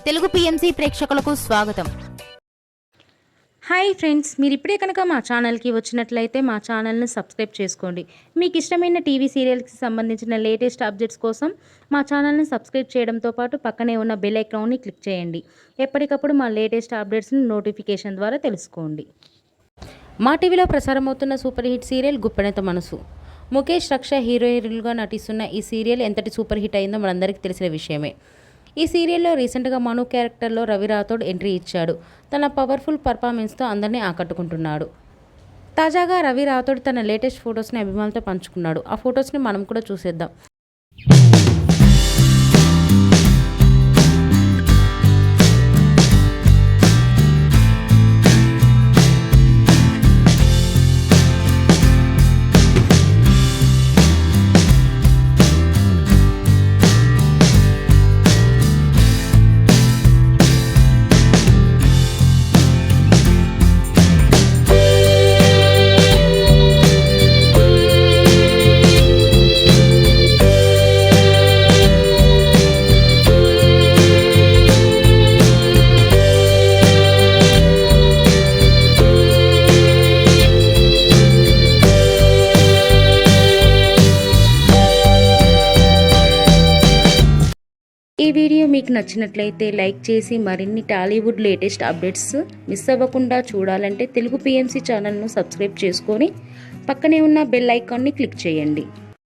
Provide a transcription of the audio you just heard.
Telugu PMC ప్రేక్షకులకు స్వాగతం. Hi friends, మీరు ఇప్పుడే కనుక మా ఛానల్కి వచ్చినట్లయితే మా ఛానల్ని సబ్స్క్రైబ్ చేసుకోండి. మీకు ఇష్టమైన టీవీ సీరియల్కి సంబంధించిన లేటెస్ట్ అప్డేట్స్ కోసం మా ఛానల్ని సబ్స్క్రైబ్ చేయడంతో పాటు పక్కనే ఉన్న బెల్ ఐకాన్ని క్లిక్ చేయండి. ఎప్పటికప్పుడు మా లేటెస్ట్ అప్డేట్స్ని నోటిఫికేషన్ ద్వారా తెలుసుకోండి. మా టీవీలో ప్రసారమవుతున్న సూపర్ హిట్ సీరియల్ గుప్పెడంత మనసు. ముఖేష్, రక్ష హీరోయిన్లుగా నటిస్తున్న ఈ సీరియల్ ఎంతటి సూపర్ హిట్ అయిందో మనందరికీ తెలిసిన విషయమే. ఈ సీరియల్లో రీసెంట్గా మను క్యారెక్టర్లో రవి రాథోడ్ ఎంట్రీ ఇచ్చాడు. తన పవర్ఫుల్ పర్ఫార్మెన్స్తో అందరినీ ఆకట్టుకుంటున్నాడు. తాజాగా రవి రాథోడ్ తన లేటెస్ట్ ఫొటోస్ని అభిమానులతో పంచుకున్నాడు. ఆ ఫొటోస్ని మనం కూడా చూసేద్దాం. ఈ వీడియో మీకు నచ్చినట్లయితే లైక్ చేసి మరిన్ని టాలీవుడ్ లేటెస్ట్ అప్డేట్స్ మిస్ అవ్వకుండా చూడాలంటే తెలుగు పిఎంసి ఛానల్ను సబ్స్క్రైబ్ చేసుకొని పక్కనే ఉన్న బెల్ ఐకాన్ని క్లిక్ చేయండి.